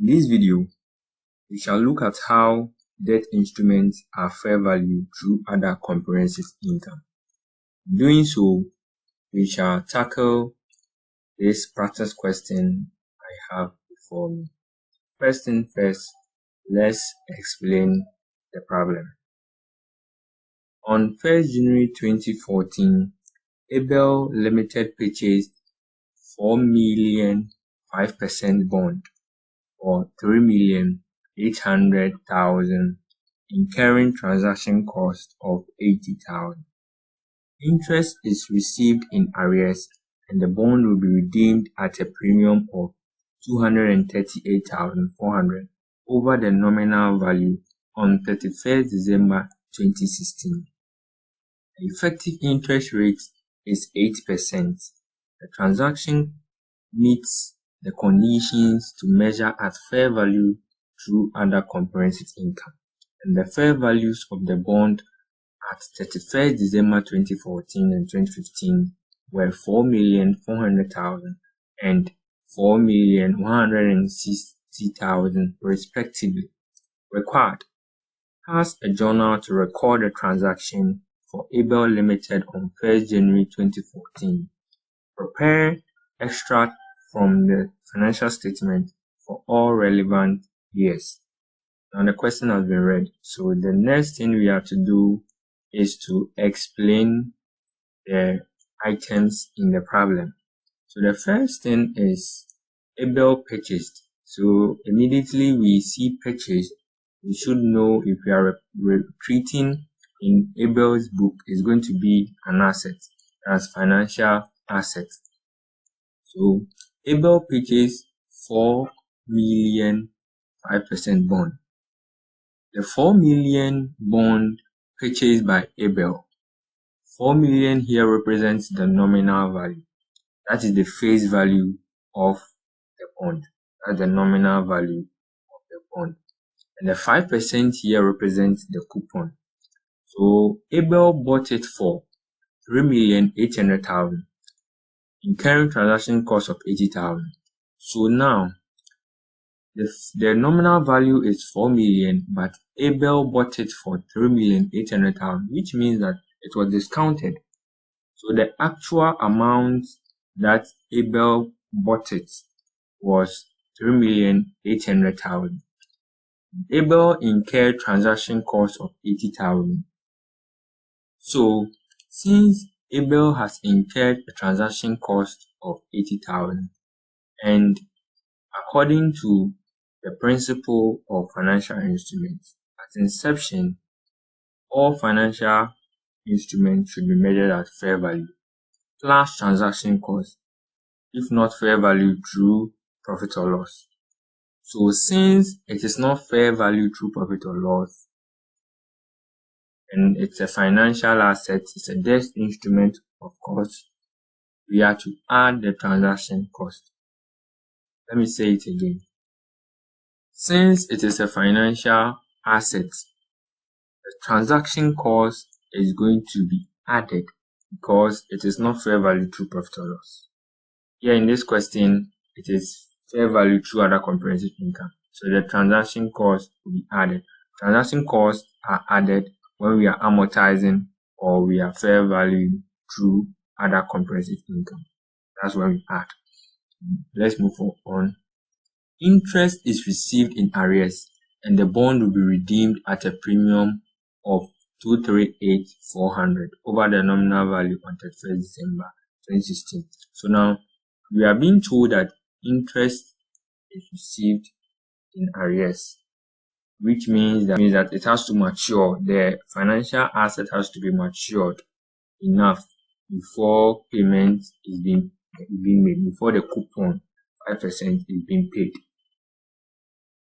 In this video, we shall look at how debt instruments are fair valued through other comprehensive income. Doing so, we shall tackle this practice question I have before me. First thing first, let's explain the problem. On 1st January 2014, ABL Limited purchased 4 million 5% bond for 3,800,000, incurring transaction cost of 80,000. Interest is received in arrears, and the bond will be redeemed at a premium of 238,400 over the nominal value on 31st December 2016. The effective interest rate is 8%. The transaction meets the conditions to measure at fair value through other comprehensive income, and the fair values of the bond at 31st December 2014 and 2015 were 4,400,000 and 4,160,000 respectively. Required: has a journal to record the transaction for ABL Limited on 1st January 2014. Prepare extract from the financial statement for all relevant years. Now the question has been read, so the next thing we have to do is to explain the items in the problem. So the first thing is ABL purchased. So immediately we see purchase, we should know if we are retreating in ABL's book is going to be an asset, as financial asset. So ABL purchased 4 million 5% bond. The 4 million bond purchased by ABL, 4 million here represents the nominal value. That is the face value of the bond. That's the nominal value of the bond. And the 5% here represents the coupon. So ABL bought it for 3,800,000, incurring transaction cost of 80,000. So now the nominal value is 4 million, but ABL bought it for 3,800,000, which means that it was discounted. So the actual amount that ABL bought it was 3,800,000. ABL incurred transaction cost of 80,000. So since ABL has incurred a transaction cost of 80,000, and according to the principle of financial instruments, at inception, all financial instruments should be measured at fair value plus transaction cost, if not fair value through profit or loss. So since it is not fair value through profit or loss, and it's a financial asset, it's a debt instrument, of course, we have to add the transaction cost. Let me say it again. Since it is a financial asset, the transaction cost is going to be added because it is not fair value through profit or loss. Here in this question, it is fair value through other comprehensive income. So the transaction cost will be added. Transaction costs are added when we are amortizing or we are fair value through other comprehensive income. That's when we add. Let's move on. Interest is received in arrears, and the bond will be redeemed at a premium of 238,400 over the nominal value on 31st December 2016. So now we are being told that interest is received in arrears, which means that it has to mature. The financial asset has to be matured enough before payment is being made, before the coupon 5% is being paid.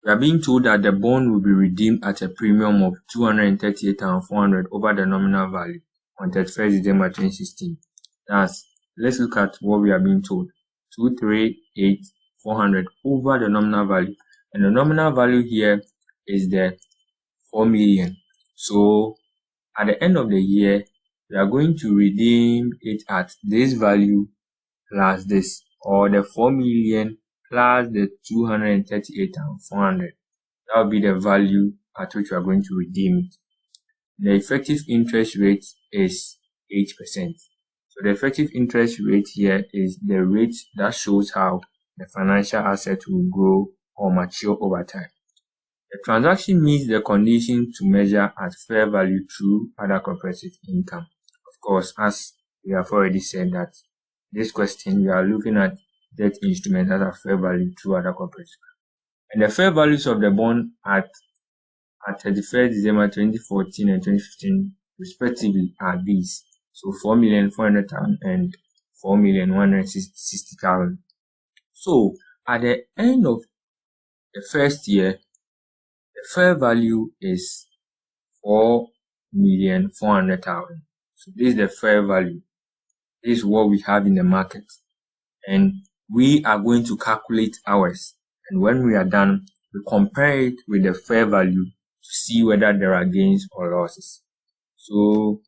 We are being told that the bond will be redeemed at a premium of 238,400 over the nominal value on 31st December 2016. Let's look at what we are being told. 238,400 over the nominal value. And the nominal value here is the 4 million. So at the end of the year, we are going to redeem it at this value plus this, or the 4 million plus the 238,400. That will be the value at which we are going to redeem it. The effective interest rate is 8%. So the effective interest rate here is the rate that shows how the financial asset will grow or mature over time. The transaction meets the condition to measure at fair value through other comprehensive income. Of course, as we have already said that this question, we are looking at debt instruments that are fair value through other comprehensive income. And the fair values of the bond at 31st December 2014 and 2015 respectively are these. So 4,400,000 and 4,160,000. So at the end of the first year, the fair value is 4,400,000. So this is the fair value. This is what we have in the market. And we are going to calculate ours. And when we are done, we compare it with the fair value to see whether there are gains or losses. So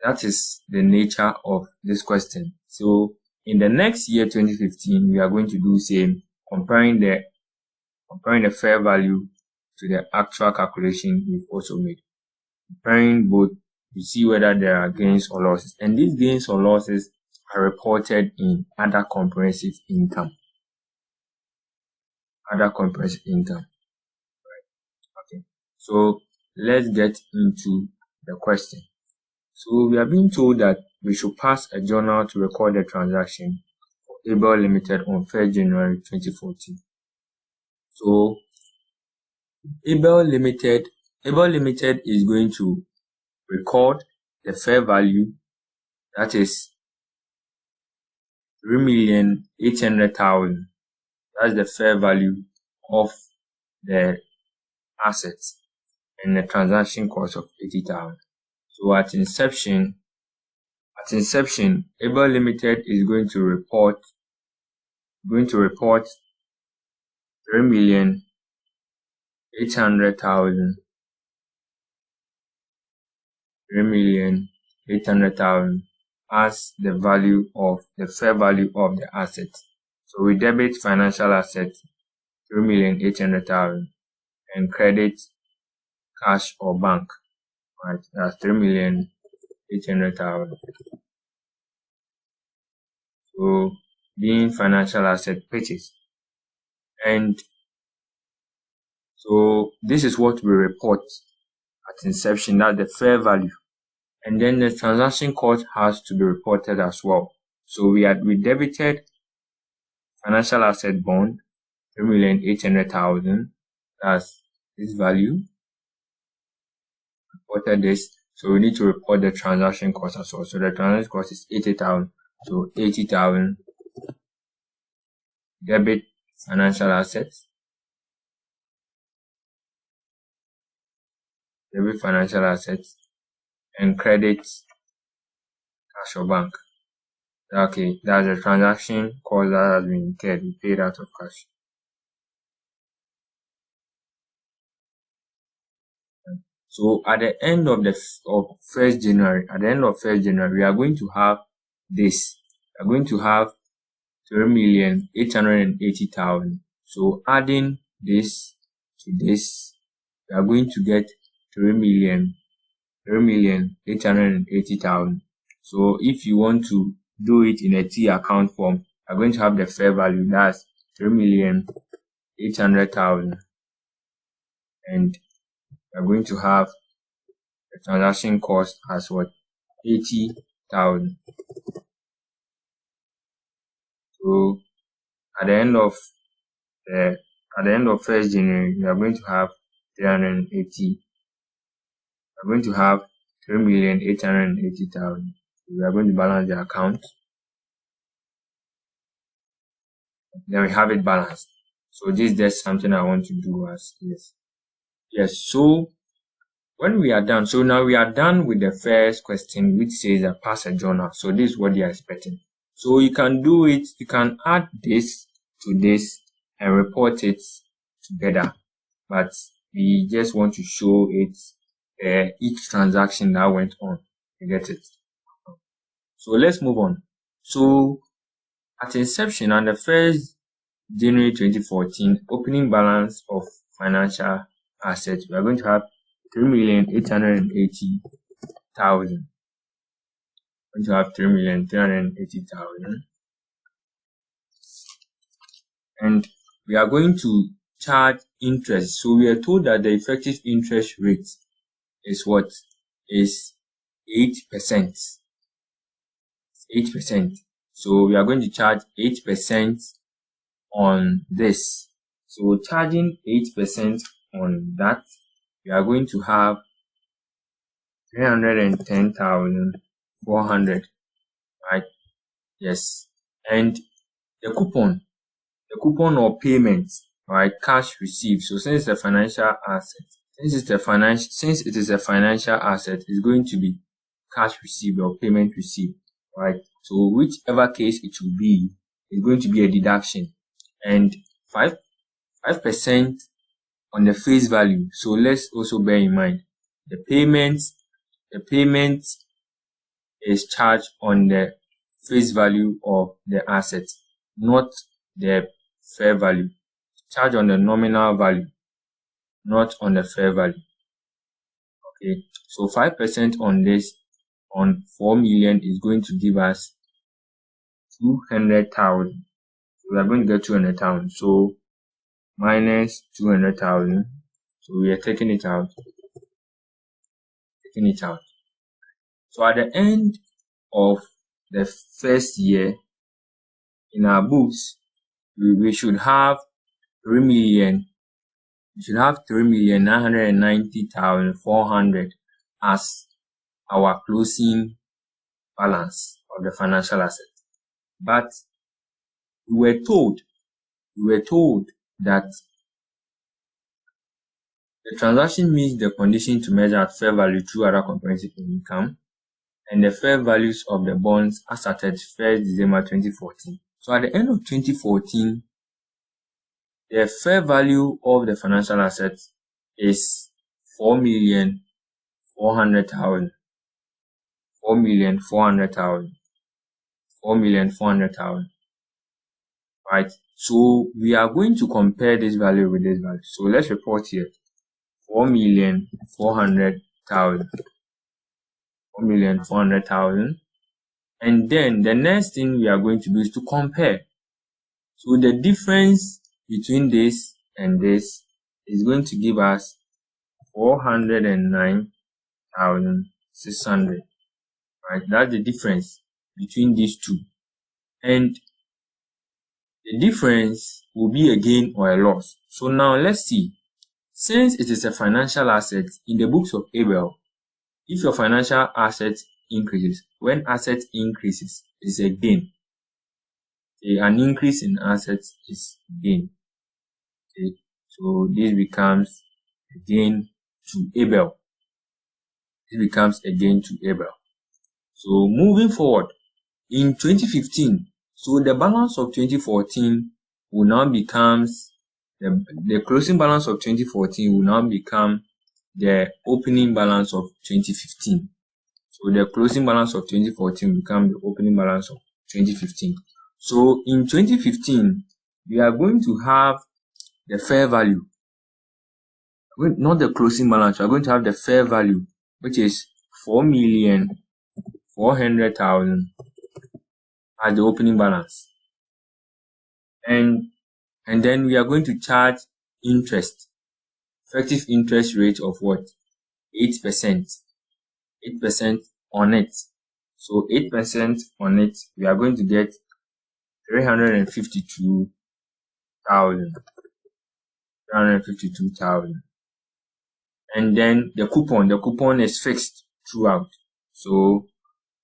that is the nature of this question. So in the next year, 2015, we are going to do the same, comparing the fair value to the actual calculation we've also made. Comparing both to see whether there are gains or losses. And these gains or losses are reported in other comprehensive income. Other comprehensive income. Okay. So let's get into the question. So we are being told that we should pass a journal to record the transaction for Able Limited on 1st January 2014. So Able Limited is going to record the fair value, that is 3,800,000. That's the fair value of the assets and the transaction cost of 80,000. So at inception, Able Limited is going to report 3,800,000 as the value of the fair value of the asset. So we debit financial asset 3,800,000 and credit cash or bank. Right, that's 3,800,000. So being financial asset purchased. And so this is what we report at inception, that's the fair value. And then the transaction cost has to be reported as well. So we debited financial asset bond 3,800,000. That's this value. Reported this. So we need to report the transaction cost as well. So the transaction cost is 80,000. So 80,000 debit financial assets. Debit financial assets and credit cash or bank. Okay, that's the transaction cost that has been incurred. We paid out of cash. So at the end of 1st January, we are going to have this. We are going to have 3,880,000. So adding this to this, we are going to get 3,880,000. So if you want to do it in a T account form, we are going to have the fair value, that's 3,800,000, and we are going to have the transaction cost as what? 80,000. So at the end of 1st January, we are going to have 380. We are going to have 3,880,000. We are going to balance the account. Then we have it balanced. So this is just something I want to do as this. Yes. So when we are done, so now we are done with the first question, which says that pass a journal. So this is what they are expecting. So you can do it. You can add this to this and report it together. But we just want to show it each transaction that went on. You get it? So let's move on. So at inception, on the 1st January 2014, opening balance of financial assets, we are going to have 3,880,000. Going to have 3,380,000. And we are going to charge interest. So we are told that the effective interest rate is what? Is 8%. 8%. So we are going to charge 8% on this. So charging 8% on that, we are going to have 310,400, right? Yes. And the coupon or payment, right? Cash received. So since it's a financial asset, since it is a financial asset, it's going to be cash received or payment received, right? So whichever case it will be, it's going to be a deduction, and 5% on the face value. So let's also bear in mind the payment is charged on the face value of the asset, not the fair value. Charged on the nominal value, not on the fair value. Okay, so 5% on this, on 4 million, is going to give us 200,000. So we are going to get 200,000. So minus 200,000. So we are taking it out. So at the end of the first year, in our books, we should have 3,000,000. We should have 3,990,400 as our closing balance of the financial asset. But we were told that the transaction meets the condition to measure at fair value through other comprehensive income and the fair values of the bonds as at 31st December 2014. So at the end of 2014, the fair value of the financial assets is 4,400,000. 4,400,000. Right? So we are going to compare this value with this value. So let's report here 4,400,000. 4,400,000. And then the next thing we are going to do is to compare. So the difference between this and this is going to give us 409,600. Right? That's the difference between these two. And the difference will be a gain or a loss. So now let's see. Since it is a financial asset, in the books of ABL, if your financial asset increases, when asset increases, it's a gain. Okay, an increase in assets is gain. Okay, so this becomes a gain to ABL. So moving forward, in 2015, so the balance of 2014 will now becomes the closing balance of 2014 will now become the opening balance of 2015. So the closing balance of 2014 will become the opening balance of 2015. So in 2015, we are going to have the fair value, not the closing balance. We are going to have the fair value, which is 4,400,000 as the opening balance. And then we are going to charge interest, effective interest rate of what? 8%. 8% on it. So 8% on it, we are going to get 352,000. And then the coupon is fixed throughout. So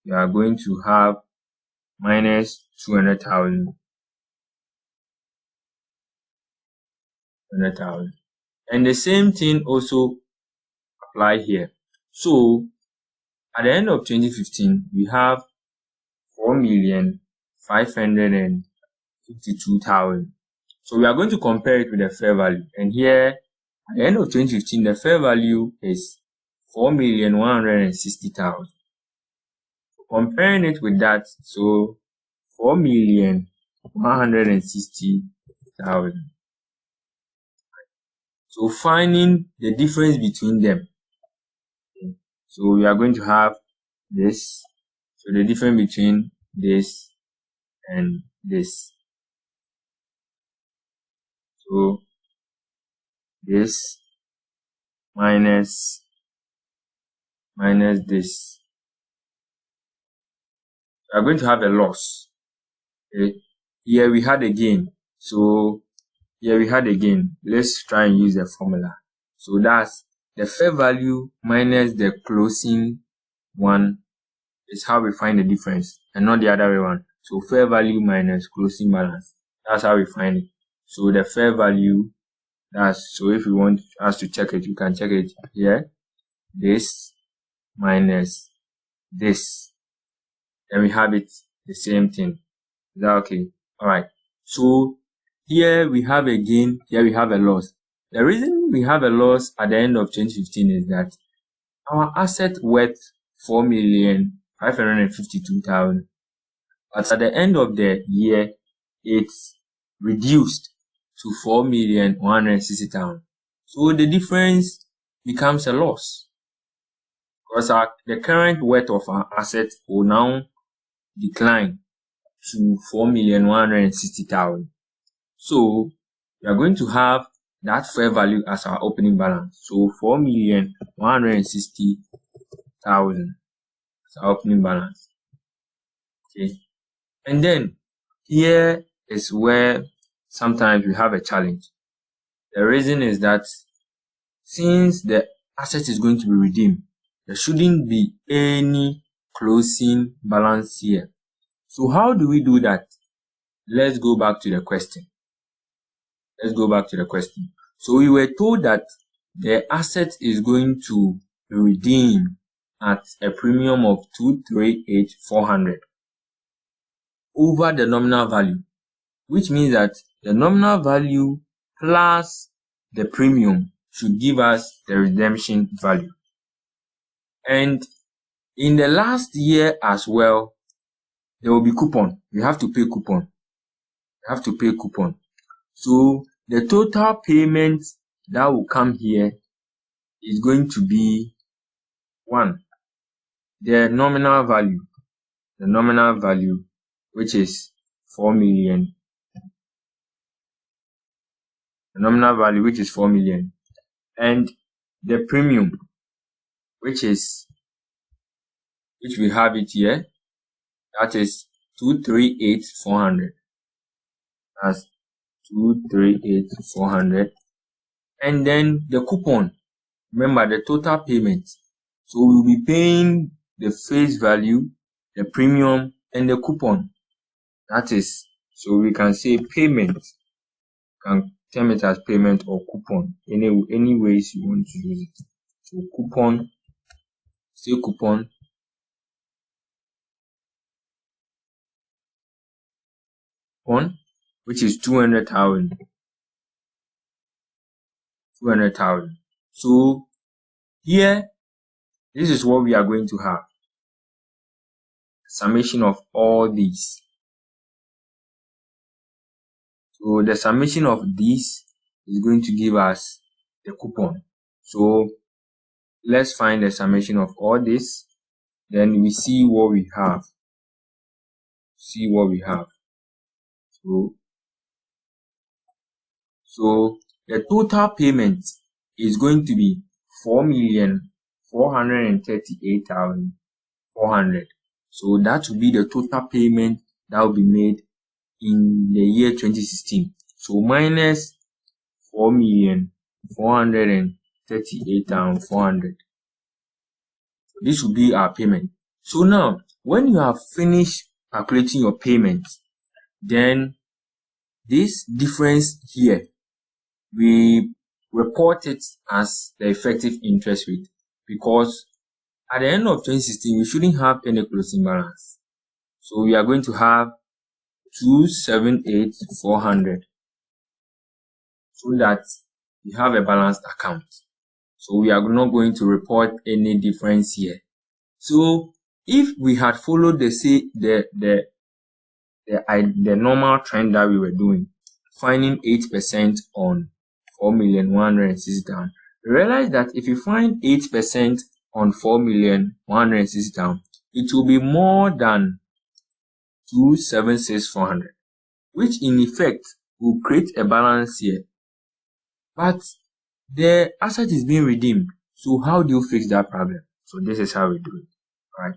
we are going to have minus 200,000. And the same thing also apply here. So at the end of 2015, we have 4,552,000. So we are going to compare it with the fair value. And here, at the end of 2015, the fair value is 4,160,000. Comparing it with that, so 4,160,000 100,000. So finding the difference between them. Okay. So we are going to have this. So the difference between this and this. So this minus this. We are going to have a loss. Okay. Here we had a gain. So here we had a gain. Let's try and use the formula. So that's the fair value minus the closing one is how we find the difference, and not the other way around. So fair value minus closing balance. That's how we find it. So the fair value, so if you want us to check it, you can check it here. This minus this. Then we have it the same thing. Is that okay? Alright. So here we have a gain, here we have a loss. The reason we have a loss at the end of 2015 is that our asset worth 4,552,000. But at the end of the year, it's reduced to 4,160,000. So the difference becomes a loss, because the current worth of our asset will now decline to 4,160,000. So we are going to have that fair value as our opening balance. So 4,160,000 as our opening balance. Okay. And then here is where sometimes we have a challenge. The reason is that since the asset is going to be redeemed, there shouldn't be any closing balance here. So how do we do that? Let's go back to the question. So we were told that the asset is going to be redeemed at a premium of 238,400 over the nominal value, which means that the nominal value plus the premium should give us the redemption value. And in the last year as well, there will be coupon. You have to pay coupon. So the total payment that will come here is going to be 1. The nominal value, which is 4 million. The nominal value, which is 4 million. And the premium, which we have it here, that is 238,400. That's 238,400. And then the coupon, remember the total payment. So we'll be paying the face value, the premium, and the coupon. That is, so we can say payment. You can term it as payment or coupon. Any ways you want to use it. So coupon, say coupon. Which is 200,000. So here, this is what we are going to have. Summation of all these. So the summation of these is going to give us the coupon. So let's find the summation of all this. Then we see what we have. So the total payment is going to be 4,438,400. So that will be the total payment that will be made in the year 2016. So minus 4,438,400. This will be our payment. So now, when you have finished calculating your payment, then this difference here, we report it as the effective interest rate, because at the end of 2016, we shouldn't have any closing balance. So we are going to have 278,400, so that we have a balanced account. So we are not going to report any difference here. So if we had followed the normal trend that we were doing, finding 8% on 4,160,000. Realize that if you find 8% on 4,160,000, it will be more than 276,400, which in effect will create a balance here. But the asset is being redeemed. So how do you fix that problem? So this is how we do it, right?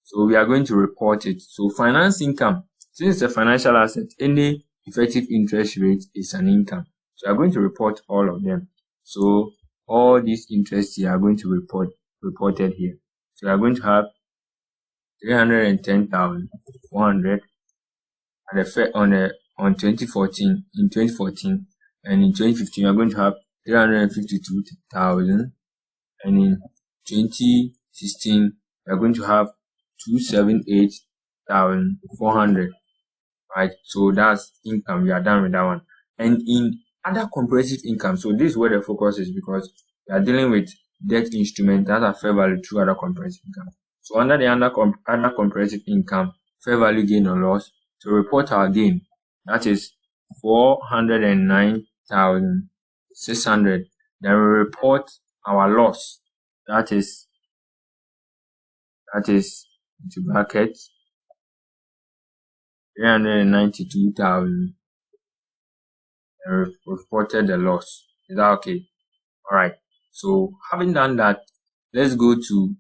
So we are going to report it. So finance income, since it's a financial asset, any effective interest rate is an income. So we are going to report all of them. So all these interests here are going to reported here. So we are going to have 310,400 on 2014, in 2014, and in 2015 we are going to have 352,000, and in 2016 we are going to have 278,400, right? So that's income. We are done with that one. And in other comprehensive income, so this is where the focus is, because we are dealing with debt instruments that are fair value through other comprehensive income. So under the other comprehensive income, fair value gain or loss, to report our gain, that is 409,600. Then we report our loss, that is into brackets 392,000. And we reported the loss. Is that okay? All right. So having done that, let's go to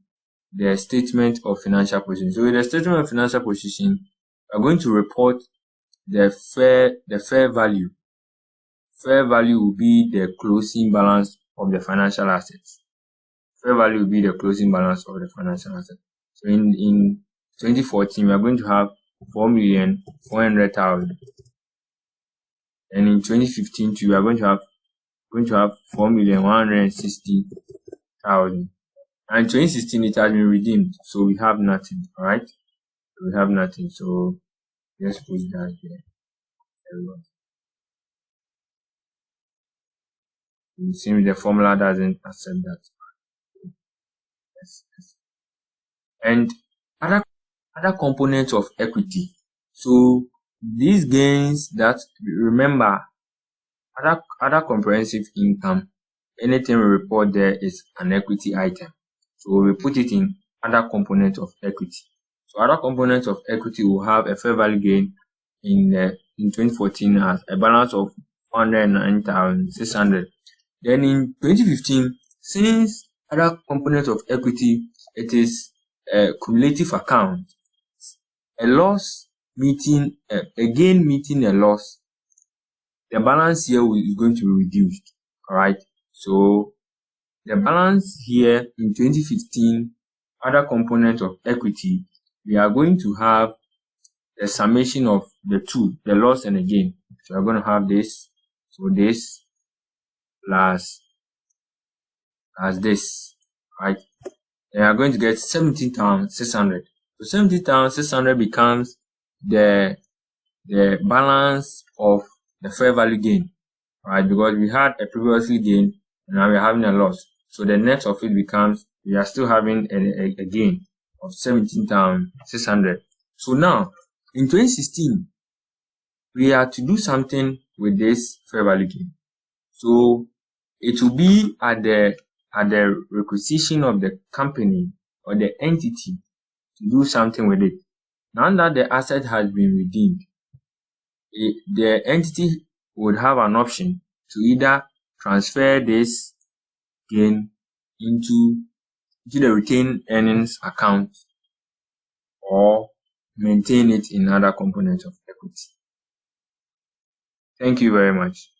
the statement of financial position. So in the statement of financial position, we're going to report the fair value. Fair value will be the closing balance of the financial assets. Fair value will be the closing balance of the financial assets. So in 2014, we are going to have 4,400,000. And in 2015 too, we are going to have 4,160,000. And in 2016 it has been redeemed, so we have nothing. All right, we have nothing. So let's put that there. It seems the formula doesn't accept that. Yes. And other components of equity. So these gains, that remember, other comprehensive income, anything we report there is an equity item. So we put it in other components of equity. So other components of equity will have a fair value gain in 2014 as a balance of 409,600. Then in 2015, since other components of equity, it is a cumulative account, a loss meeting a gain meeting a loss, the balance here is going to be reduced. All right, so the balance here in 2015, other component of equity, we are going to have the summation of the two, the loss and the gain. So we're going to have this, so this plus this, right? And we are going to get 17,600. So 17,600 becomes the balance of the fair value gain, right? Because we had a previously gain and now we're having a loss. So the net of it becomes, we are still having a gain of 17,600. So now in 2016, we are to do something with this fair value gain. So it will be at the requisition of the company or the entity to do something with it. Now that the asset has been redeemed, the entity would have an option to either transfer this gain into the retained earnings account or maintain it in other components of equity. Thank you very much.